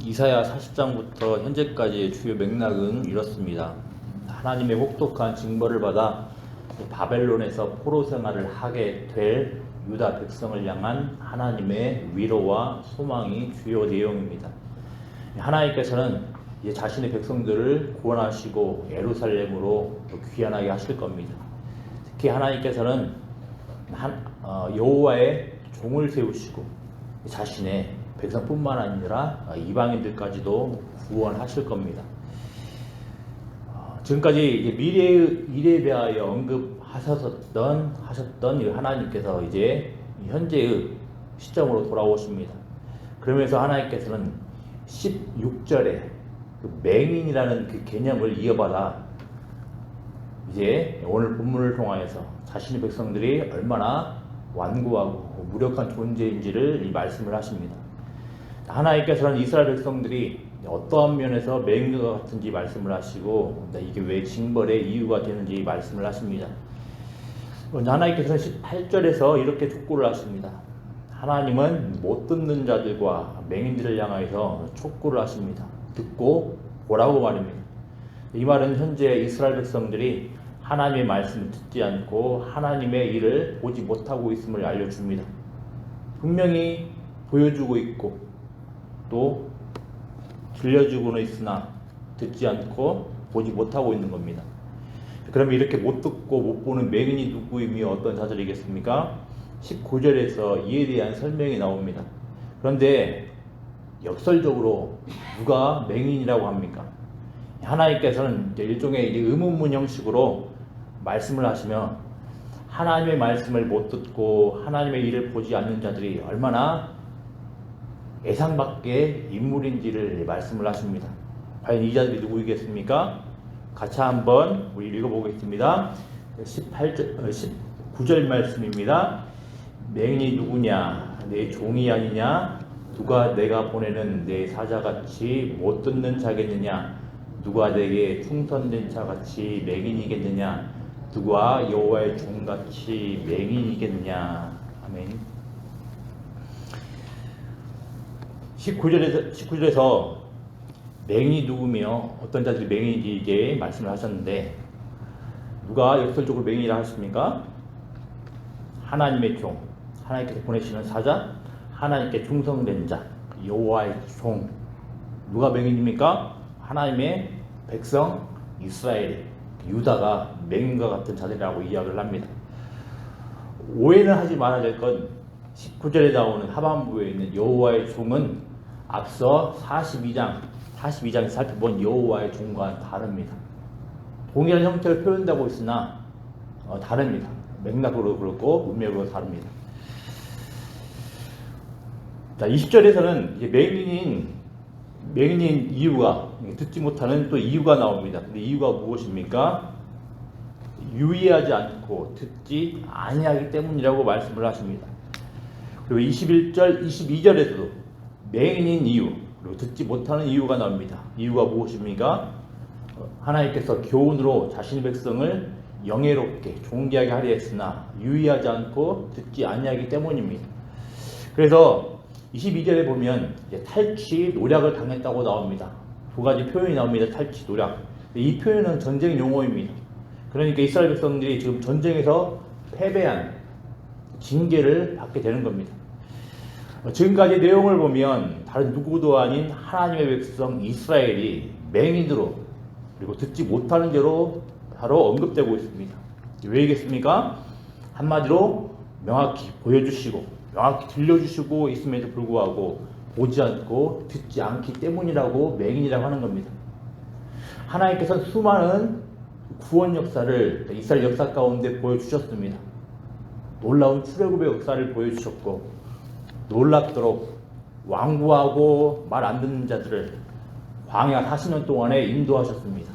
이사야 40장부터 현재까지의 주요 맥락은 이렇습니다. 하나님의 혹독한 징벌을 받아 바벨론에서 포로 생활을 하게 될 유다 백성을 향한 하나님의 위로와 소망이 주요 내용입니다. 하나님께서는 이제 자신의 백성들을 구원하시고 예루살렘으로 귀환하게 하실 겁니다. 특히 하나님께서는 여호와의 종을 세우시고 자신의 백성뿐만 아니라 이방인들까지도 구원하실 겁니다. 지금까지 미래에 대하여 언급하셨던 하나님께서 이제 현재의 시점으로 돌아오십니다. 그러면서 하나님께서는 16절에 그 맹인이라는 그 개념을 이어받아 이제 오늘 본문을 통하여서 자신의 백성들이 얼마나 완고하고 무력한 존재인지를 이 말씀을 하십니다. 하나님께서는 이스라엘 백성들이 어떠한 면에서 맹인과 같은지 말씀을 하시고 이게 왜 징벌의 이유가 되는지 말씀을 하십니다. 하나님께서는 18절에서 이렇게 촉구를 하십니다. 하나님은 못 듣는 자들과 맹인들을 향하여서 촉구를 하십니다. 듣고 보라고 말입니다. 이 말은 현재 이스라엘 백성들이 하나님의 말씀을 듣지 않고 하나님의 일을 보지 못하고 있음을 알려줍니다. 분명히 보여주고 있고 또 들려주고는 있으나 듣지 않고 보지 못하고 있는 겁니다. 그러면 이렇게 못 듣고 못 보는 맹인이 누구이며 어떤 자들이겠습니까? 19절에서 이에 대한 설명이 나옵니다. 그런데 역설적으로 누가 맹인이라고 합니까? 하나님께서는 일종의 의문문 형식으로 말씀을 하시며 하나님의 말씀을 못 듣고 하나님의 일을 보지 않는 자들이 얼마나 예상 밖의 인물인지를 말씀을 하십니다. 과연 이 자들이 누구이겠습니까? 같이 한번 우리 읽어보겠습니다. 19절 말씀입니다. 맹인이 누구냐? 내 종이 아니냐? 누가 내가 보내는 내 사자같이 못 듣는 자겠느냐? 누가 내게 충성된 자같이 맹인이겠느냐? 누가 여호와의 종같이 맹인이겠느냐? 아멘. 19절에서 맹인이 누구며 어떤 자들이 맹인인지 이제 말씀을 하셨는데 누가 역설적으로 맹인이라 하십니까? 하나님의 종, 하나님께서 보내시는 사자, 하나님께 충성된 자, 여호와의 종. 누가 맹인입니까? 하나님의 백성 이스라엘, 유다가 맹인과 같은 자들이라고 이야기를 합니다. 오해는 하지 말아야 될 건 19절에 나오는 하반부에 있는 여호와의 종은 앞서 42장에 살펴본 여호와의 종과는 다릅니다. 동일한 형태를 표현하고 있으나 다릅니다. 맥락으로 그렇고 문맥으로 다릅니다. 자, 20절에서는 이제 맹인인 이유가 듣지 못하는 또 이유가 나옵니다. 근데 이유가 무엇입니까? 유의하지 않고 듣지 아니하기 때문이라고 말씀을 하십니다. 그리고 21절, 22절에서도 맹인인 이유, 그리고 듣지 못하는 이유가 나옵니다. 이유가 무엇입니까? 하나님께서 교훈으로 자신의 백성을 영예롭게 존귀하게 하려 했으나 유의하지 않고 듣지 아니하기 때문입니다. 그래서 22절에 보면 이제 탈취 노략을 당했다고 나옵니다. 두 가지 표현이 나옵니다. 탈취 노략. 이 표현은 전쟁 용어입니다. 그러니까 이스라엘 백성들이 지금 전쟁에서 패배한 징계를 받게 되는 겁니다. 지금까지 내용을 보면 다른 누구도 아닌 하나님의 백성 이스라엘이 맹인으로 그리고 듣지 못하는 죄로 바로 언급되고 있습니다. 왜이겠습니까? 한마디로 명확히 보여주시고 명확히 들려주시고 있음에도 불구하고 보지 않고 듣지 않기 때문이라고 맹인이라고 하는 겁니다. 하나님께서는 수많은 구원 역사를 이스라엘 역사 가운데 보여주셨습니다. 놀라운 출애굽의 역사를 보여주셨고 놀랍도록 완고하고 말 안 듣는 자들을 광야 40년 동안에 인도하셨습니다.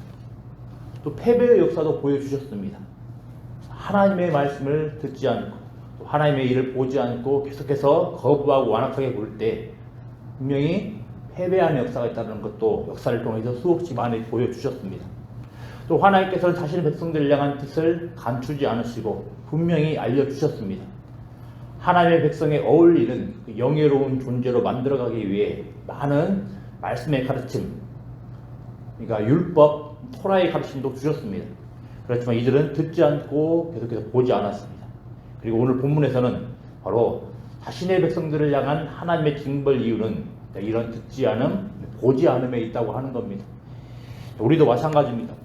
또 패배의 역사도 보여주셨습니다. 하나님의 말씀을 듣지 않고 또 하나님의 일을 보지 않고 계속해서 거부하고 완악하게 굴 때 분명히 패배하는 역사가 있다는 것도 역사를 통해서 수없이 많이 보여주셨습니다. 또 하나님께서는 자신의 백성들을 향한 뜻을 감추지 않으시고 분명히 알려주셨습니다. 하나님의 백성에 어울리는 영예로운 존재로 만들어가기 위해 많은 말씀의 가르침, 그러니까 율법, 토라의 가르침도 주셨습니다. 그렇지만 이들은 듣지 않고 계속해서 보지 않았습니다. 그리고 오늘 본문에서는 바로 자신의 백성들을 향한 하나님의 징벌 이유는 이런 듣지 않음, 보지 않음에 있다고 하는 겁니다. 우리도 마찬가지입니다.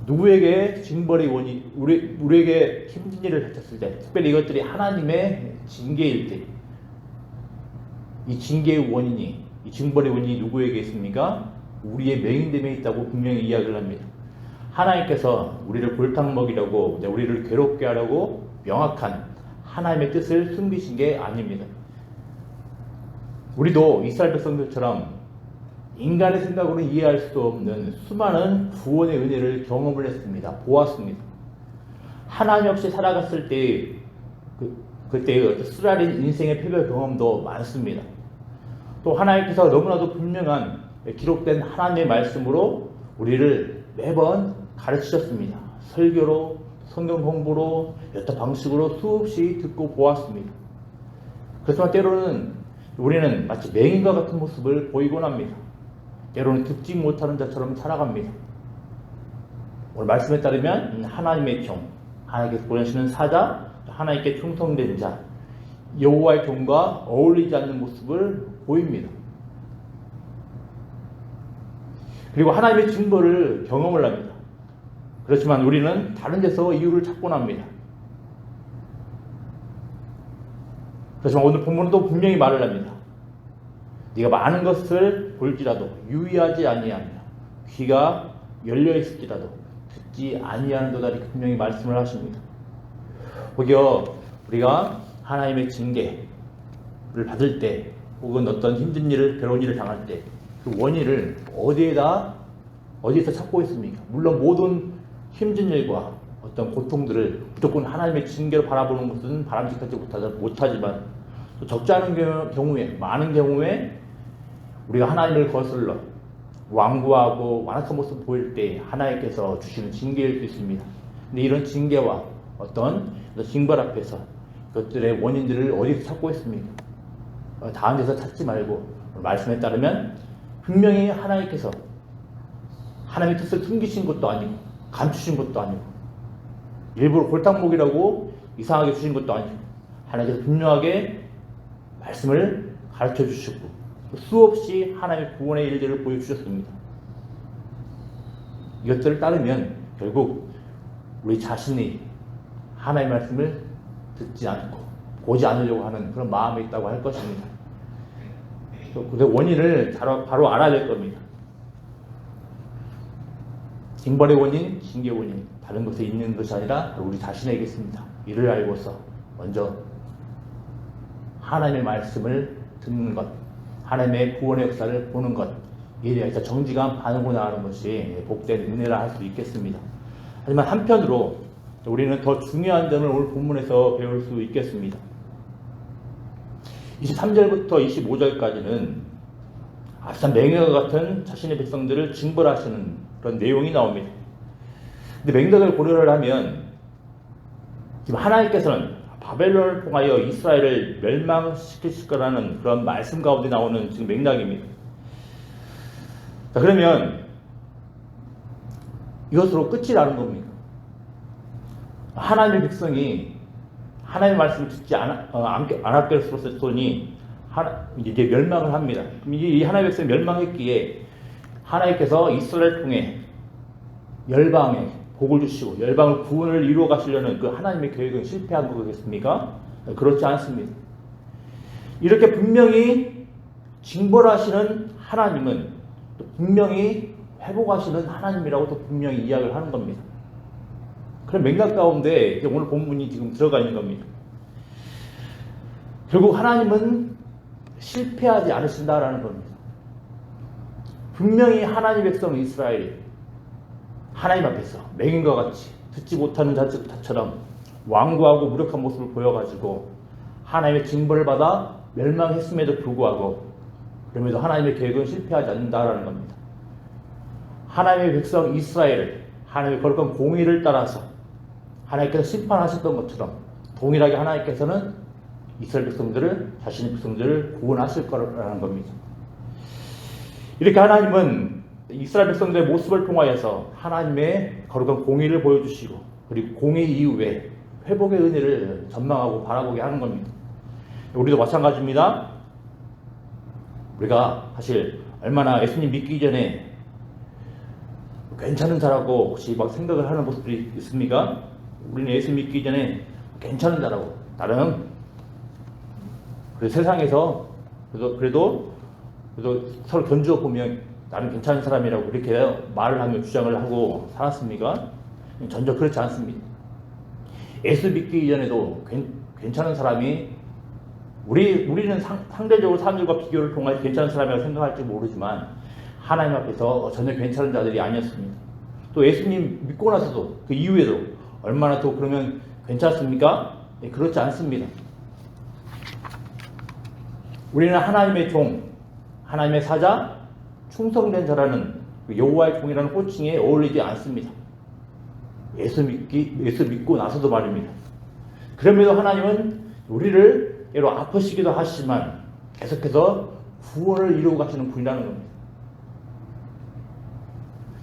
누구에게 징벌의 원이 우리에게 힘든 일을 했을 때, 특별히 이것들이 하나님의 징계일 때, 이 징계의 원인이, 이 징벌의 원인이 누구에게 있습니까? 우리의 맹인됨에 있다고 분명히 이야기를 합니다. 하나님께서 우리를 골탕 먹이려고, 우리를 괴롭게 하려고 명확한 하나님의 뜻을 숨기신 게 아닙니다. 우리도 이스라엘 백성들처럼 인간의 생각으로 이해할 수 없는 수많은 구원의 은혜를 경험을 했습니다. 보았습니다. 하나님 없이 살아갔을 때 그때의 쓰라린 인생의 패배 경험도 많습니다. 또 하나님께서 너무나도 분명한 기록된 하나님의 말씀으로 우리를 매번 가르치셨습니다. 설교로, 성경 공부로, 여러 방식으로 수없이 듣고 보았습니다. 그렇지만 때로는 우리는 마치 맹인과 같은 모습을 보이곤 합니다. 때로는 듣지 못하는 자처럼 살아갑니다. 오늘 말씀에 따르면 하나님의 종, 하나님께서 보내시는 사자, 하나님께 충성된 자, 여호와의 종과 어울리지 않는 모습을 보입니다. 그리고 하나님의 징벌을 경험을 합니다. 그렇지만 우리는 다른 데서 이유를 찾곤 합니다. 그렇지만 오늘 본문도 분명히 말을 합니다. 네가 많은 것을 볼지라도 유의하지 아니하며 귀가 열려 있을지라도 듣지 아니하는도다, 이렇게 분명히 말씀을 하십니다. 혹여 우리가 하나님의 징계를 받을 때, 혹은 어떤 힘든 일을, 괴로운 일을 당할 때 그 원인을 어디에서 찾고 있습니까? 물론 모든 힘든 일과 어떤 고통들을 무조건 하나님의 징계로 바라보는 것은 바람직하지 못하지만, 또 적지 않은 경우에, 많은 경우에 우리가 하나님을 거슬러 완고하고 완악한 모습을 보일 때 하나님께서 주시는 징계일 수 있습니다. 근데 이런 징계와 어떤 징벌 앞에서 그것들의 원인들을 어디서 찾고 있습니까? 다른 데서 찾지 말고 말씀에 따르면 분명히 하나님께서 하나님의 뜻을 숨기신 것도 아니고 감추신 것도 아니고 일부러 골탕먹이라고 이상하게 주신 것도 아니고 하나님께서 분명하게 말씀을 가르쳐 주시고 수없이 하나님의 구원의 일들을 보여주셨습니다. 이것들을 따르면 결국 우리 자신이 하나님의 말씀을 듣지 않고 보지 않으려고 하는 그런 마음이 있다고 할 것입니다. 그 원인을 바로 알아야 될 겁니다. 징벌의 원인, 징계의 원인, 다른 곳에 있는 것이 아니라 우리 자신에게 있습니다. 이를 알고서 먼저 하나님의 말씀을 듣는 것, 하나님의 구원의 역사를 보는 것, 이에 대해서 정직한 반응으로 나가는 것이 복된 은혜라 할 수 있겠습니다. 하지만 한편으로 우리는 더 중요한 점을 오늘 본문에서 배울 수 있겠습니다. 23절부터 25절까지는 앞선 맹인과 같은 자신의 백성들을 징벌하시는 그런 내용이 나옵니다. 근데 맥락을 고려를 하면 지금 하나님께서는 바벨론을 통하여 이스라엘을 멸망시키실 거라는 그런 말씀 가운데 나오는 지금 맥락입니다. 자, 그러면 이것으로 끝이 나는 겁니까? 하나님의 백성이 하나님의 말씀을 듣지 않았겠으니 이제 멸망을 합니다. 그럼 이 하나님의 백성이 멸망했기에 하나님께서 이스라엘을 통해 열방에 복을 주시고 열방을 구원을 이루어 가시려는 그 하나님의 계획은 실패한 거겠습니까? 그렇지 않습니다. 이렇게 분명히 징벌하시는 하나님은 또 분명히 회복하시는 하나님이라고 또 분명히 이야기를 하는 겁니다. 그런 맥락 가운데 오늘 본문이 지금 들어가 있는 겁니다. 결국 하나님은 실패하지 않으신다라는 겁니다. 분명히 하나님의 백성 이스라엘이 하나님 앞에서 맹인과 같이 듣지 못하는 자처럼 완고하고 무력한 모습을 보여가지고 하나님의 징벌을 받아 멸망했음에도 불구하고 그럼에도 하나님의 계획은 실패하지 않는다라는 겁니다. 하나님의 백성 이스라엘을 하나님의 거룩한 공의를 따라서 하나님께서 심판하셨던 것처럼 동일하게 하나님께서는 이스라엘 백성들을, 자신의 백성들을 구원하실 거라는 겁니다. 이렇게 하나님은 이스라엘 백성들의 모습을 통하여서 하나님의 거룩한 공의를 보여주시고 그리고 공의 이후에 회복의 은혜를 전망하고 바라보게 하는 겁니다. 우리도 마찬가지입니다. 우리가 사실 얼마나 예수님 믿기 전에 괜찮은 자라고 혹시 막 생각을 하는 모습들이 있습니까? 우리는 예수 믿기 전에 괜찮은 자라고 다른 그 세상에서 그래도 서로 견주어 보면 나는 괜찮은 사람이라고 이렇게 말을 하며 주장을 하고 살았습니까? 전혀 그렇지 않습니다. 예수 믿기 전에도 괜찮은 사람이 우리는 상대적으로 사람들과 비교를 통해 괜찮은 사람이라고 생각할지 모르지만 하나님 앞에서 전혀 괜찮은 자들이 아니었습니다. 또 예수님 믿고 나서도 그 이후에도 얼마나 또 그러면 괜찮습니까? 네, 그렇지 않습니다. 우리는 하나님의 종, 하나님의 사자, 충성된 자라는 여호와의 종이라는 호칭에 어울리지 않습니다. 예수 믿고 나서도 말입니다. 그럼에도 하나님은 우리를 때로 아프시기도 하시지만 계속해서 구원을 이루고 가시는 분이라는 겁니다.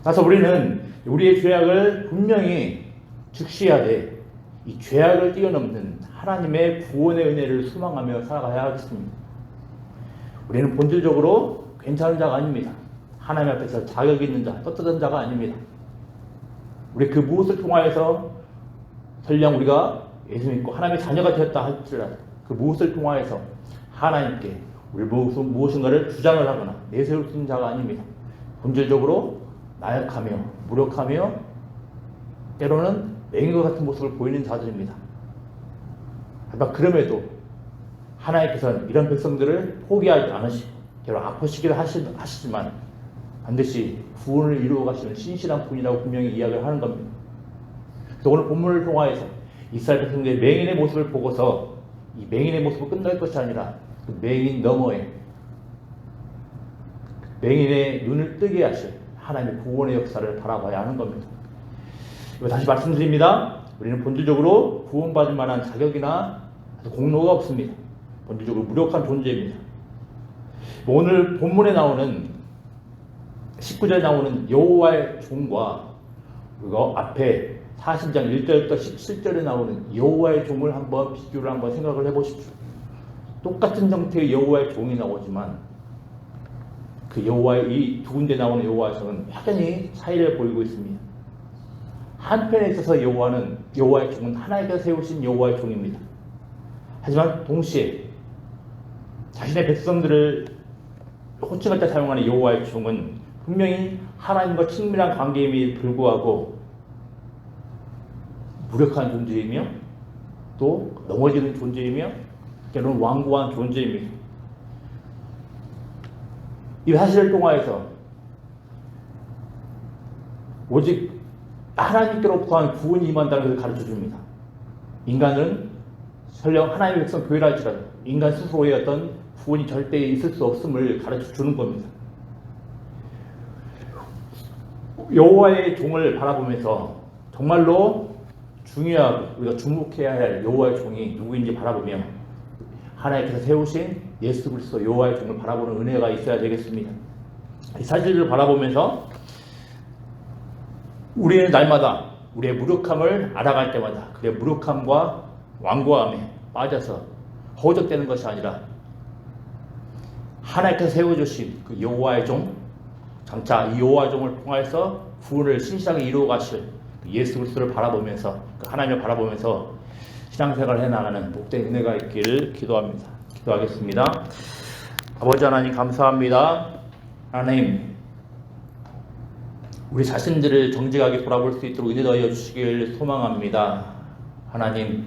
그래서 우리는 우리의 죄악을 분명히 즉시해야 돼. 이 죄악을 뛰어넘는 하나님의 구원의 은혜를 소망하며 살아가야 하겠습니다. 우리는 본질적으로 괜찮은 자가 아닙니다. 하나님 앞에서 자격 있는 자, 떳떳한 자가 아닙니다. 우리 그 무엇을 통하여서 설령 우리가 예수 믿고 하나님의 자녀가 되었다 할지라도 그 무엇을 통하여서 하나님께 우리 무엇인가를 주장을 하거나 내세울 수 있는 자가 아닙니다. 본질적으로 나약하며 무력하며 때로는 맹인과 같은 모습을 보이는 자들입니다. 하지만 그럼에도 하나님께서는 이런 백성들을 포기하지 않으시고 때로 아프시기도 하시지만 반드시 구원을 이루어 가시는 신실한 분이라고 분명히 이야기를 하는 겁니다. 그래서 오늘 본문을 통하여서 이스라엘 백성들의 맹인의 모습을 보고서 이 맹인의 모습은 끝날 것이 아니라 그 맹인 너머에 맹인의 눈을 뜨게 하실 하나님의 구원의 역사를 바라봐야 하는 겁니다. 다시 말씀드립니다. 우리는 본질적으로 구원받을 만한 자격이나 공로가 없습니다. 본질적으로 무력한 존재입니다. 오늘 본문에 나오는 19절에 나오는 여호와의 종과 그리고 앞에 40장 1절부터 17절에 나오는 여호와의 종을 한번 비교를 한번 생각을 해보십시오. 똑같은 형태의 여호와의 종이 나오지만 그 여호와의 이 두 군데 나오는 여호와의 종은 확연히 차이를 보이고 있습니다. 한편에 있어서 여호와의 종은 하나님께서 세우신 여호와의 종입니다. 하지만 동시에 자신의 백성들을 호칭할 때 사용하는 여호와의 종은 분명히 하나님과 친밀한 관계임에 불구하고 무력한 존재이며 또 넘어지는 존재이며 때로는 완고한 존재입니다. 이 사실을 통하여서 오직 하나님께로부터 구원이 임한다는 것을 가르쳐 줍니다. 인간은 설령 하나님의 백성 교회라 할지라도 인간 스스로의 어떤 구원이 절대 있을 수 없음을 가르쳐 주는 겁니다. 여호와의 종을 바라보면서 정말로 중요하고 우리가 주목해야 할 여호와의 종이 누구인지 바라보며 하나님께서 세우신 예수 그리스도 여호와의 종을 바라보는 은혜가 있어야 되겠습니다. 이 사실을 바라보면서 우리는 날마다 우리의 무력함을 알아갈 때마다 그의 무력함과 완고함에 빠져서 허우적대는 것이 아니라 하나님께서 세워주신 그 여호와의 종, 장차 이 여호와의 종을 통해서 구원을 신실하게 이루어 가실 예수 그리스도를 바라보면서 그 하나님을 바라보면서 신앙생활을 해나가는 복된 은혜가 있기를 기도합니다. 기도하겠습니다. 아버지 하나님 감사합니다. 하나님 우리 자신들을 정직하게 돌아볼 수 있도록 은혜 더하여 주시길 소망합니다. 하나님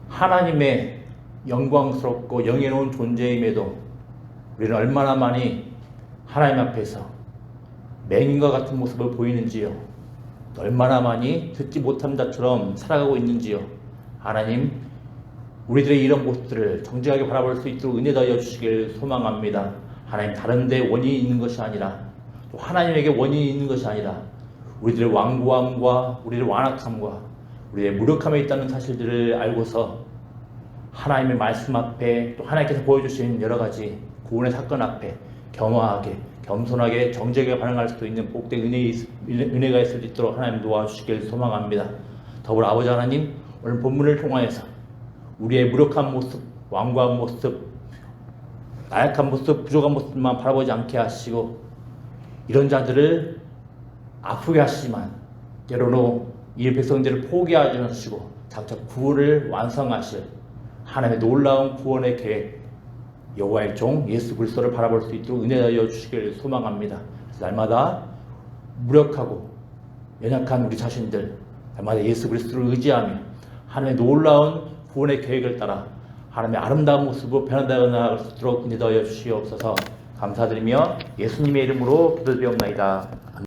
하나님의 영광스럽고 영예로운 존재임에도 우리는 얼마나 많이 하나님 앞에서 맹인과 같은 모습을 보이는지요. 얼마나 많이 듣지 못한 자처럼 살아가고 있는지요. 하나님 우리들의 이런 모습들을 정직하게 바라볼 수 있도록 은혜 더하여 주시길 소망합니다. 하나님 다른 데 원인이 있는 것이 아니라 또 하나님에게 원인이 있는 것이 아니라 우리들의 완고함과 우리의 완악함과 우리의 무력함에 있다는 사실들을 알고서 하나님의 말씀 앞에 또 하나님께서 보여주신 여러 가지 구원의 사건 앞에 겸허하게 겸손하게 정직하게 반응할 수 있는 복된 은혜가 있을 수 있도록 하나님 도와주시길 소망합니다. 더불어 아버지 하나님, 오늘 본문을 통하여서 우리의 무력한 모습, 완고한 모습, 나약한 모습, 부족한 모습만 바라보지 않게 하시고 이런 자들을 아프게 하시지만 때로는 이 백성들을 포기하지 않으시고 장차 구원을 완성하실 하나님의 놀라운 구원의 계획, 여호와의 종 예수 그리스도를 바라볼 수 있도록 은혜하여 주시길 소망합니다. 날마다 무력하고 연약한 우리 자신들, 날마다 예수 그리스도를 의지하며 하나님의 놀라운 구원의 계획을 따라 하나님의 아름다운 모습으로 변화되어 나갈 수 있도록 인도하여 주시옵소서. 감사드리며 예수님의 이름으로 기도드리옵나이다.